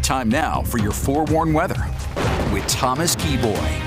Time now for your forewarned weather with Thomas Keyboy.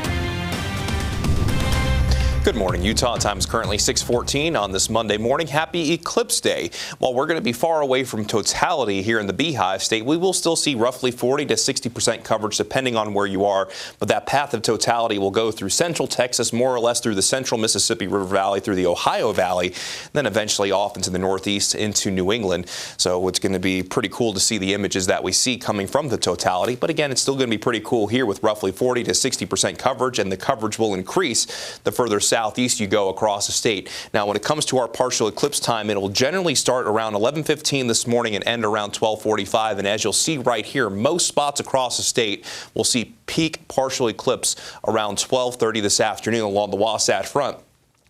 Good morning, Utah. Time is currently 6:14 on this Monday morning. Happy Eclipse Day. While we're going to be far away from totality here in the Beehive State, we will still see roughly 40 to 60% coverage depending on where you are. But that path of totality will go through central Texas, more or less through the central Mississippi River Valley, through the Ohio Valley, then eventually off into the northeast into New England. So it's going to be pretty cool to see the images that we see coming from the totality. But again, it's still going to be pretty cool here with roughly 40 to 60% coverage, and the coverage will increase the further southeast you go across the state. Now, when it comes to our partial eclipse time, it will generally start around 11:15 this morning and end around 12:45. And as you'll see right here, most spots across the state will see peak partial eclipse around 12:30 this afternoon along the Wasatch Front.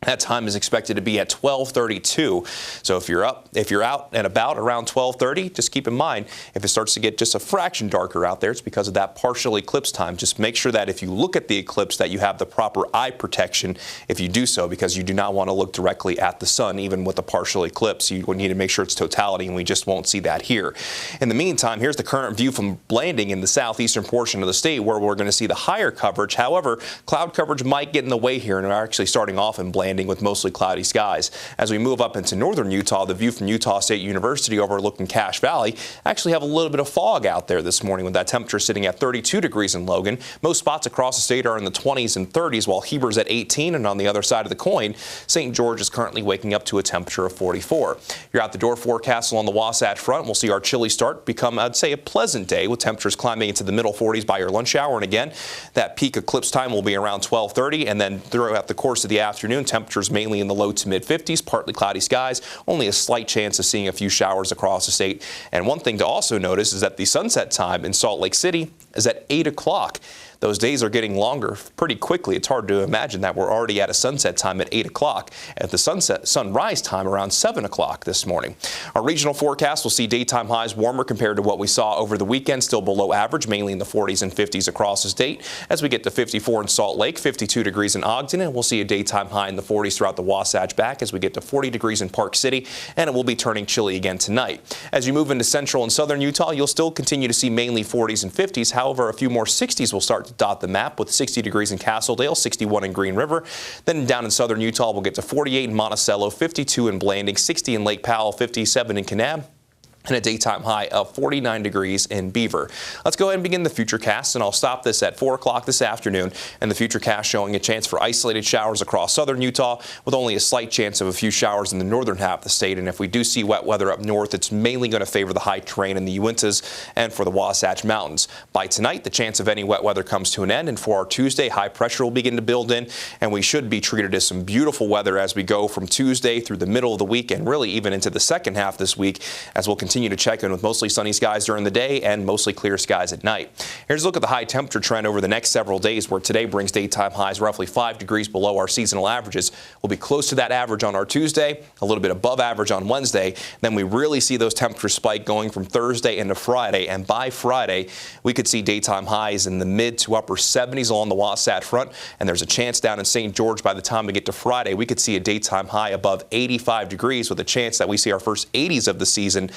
That time is expected to be at 12:32. So if you're out and about around 12:30, just keep in mind, if it starts to get just a fraction darker out there, it's because of that partial eclipse time. Just make sure that if you look at the eclipse that you have the proper eye protection if you do so, because you do not want to look directly at the sun, even with a partial eclipse. You need to make sure it's totality, and we just won't see that here. In the meantime, here's the current view from Blanding in the southeastern portion of the state, where we're going to see the higher coverage. However, cloud coverage might get in the way here, and we're actually starting off in Blanding with mostly cloudy skies. As we move up into northern Utah, the view from Utah State University overlooking Cache Valley actually have a little bit of fog out there this morning, with that temperature sitting at 32 degrees in Logan. Most spots across the state are in the 20s and 30s, while Heber's at 18, and on the other side of the coin, St. George is currently waking up to a temperature of 44. Your out-the-door forecast along the Wasatch Front, we'll see our chilly start become, I'd say, a pleasant day, with temperatures climbing into the middle 40s by your lunch hour. And again, that peak eclipse time will be around 12:30, and then throughout the course of the afternoon, temperatures mainly in the low to mid 50s, partly cloudy skies, only a slight chance of seeing a few showers across the state. And one thing to also notice is that the sunset time in Salt Lake City is at 8 o'clock. Those days are getting longer pretty quickly. It's hard to imagine that we're already at a sunset time at 8 o'clock. At the sunrise time around 7 o'clock this morning. Our regional forecast will see daytime highs warmer compared to what we saw over the weekend, still below average, mainly in the 40s and 50s across the state. As we get to 54 in Salt Lake, 52 degrees in Ogden, and we'll see a daytime high in the 40s throughout the Wasatch back as we get to 40 degrees in Park City, and it will be turning chilly again tonight. As you move into central and southern Utah, you'll still continue to see mainly 40s and 50s. However, a few more 60s will start to dot the map, with 60 degrees in Castledale, 61 in Green River. Then down in southern Utah, we'll get to 48 in Monticello, 52 in Blanding, 60 in Lake Powell, 57 in Kanab, and a daytime high of 49 degrees in Beaver. Let's go ahead and begin the futurecast, and I'll stop this at 4 o'clock this afternoon. And the futurecast showing a chance for isolated showers across southern Utah, with only a slight chance of a few showers in the northern half of the state. And if we do see wet weather up north, it's mainly going to favor the high terrain in the Uintas and for the Wasatch Mountains. By tonight, the chance of any wet weather comes to an end, and for our Tuesday, high pressure will begin to build in, and we should be treated as some beautiful weather as we go from Tuesday through the middle of the week, and really even into the second half this week, as we'll continue to check in with mostly sunny skies during the day and mostly clear skies at night. Here's a look at the high temperature trend over the next several days, where today brings daytime highs roughly 5 degrees below our seasonal averages. We'll be close to that average on our Tuesday, a little bit above average on Wednesday. Then we really see those temperatures spike going from Thursday into Friday, and by Friday we could see daytime highs in the mid to upper 70s along the Wasatch Front, and there's a chance down in St. George by the time we get to Friday we could see a daytime high above 85 degrees, with a chance that we see our first 80s of the season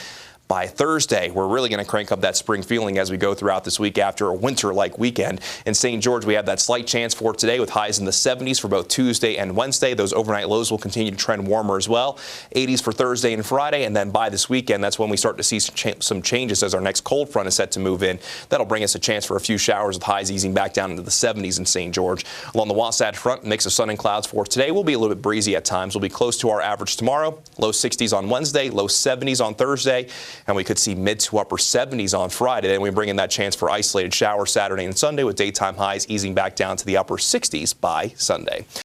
by Thursday. We're really going to crank up that spring feeling as we go throughout this week after a winter-like weekend. In St. George, we have that slight chance for today, with highs in the 70s for both Tuesday and Wednesday. Those overnight lows will continue to trend warmer as well. 80s for Thursday and Friday, and then by this weekend, that's when we start to see some changes as our next cold front is set to move in. That'll bring us a chance for a few showers, with highs easing back down into the 70s in St. George. Along the Wasatch Front, mix of sun and clouds for today will be a little bit breezy at times. We'll be close to our average tomorrow. Low 60s on Wednesday, low 70s on Thursday, and we could see mid to upper 70s on Friday. Then we bring in that chance for isolated showers Saturday and Sunday, with daytime highs easing back down to the upper 60s by Sunday.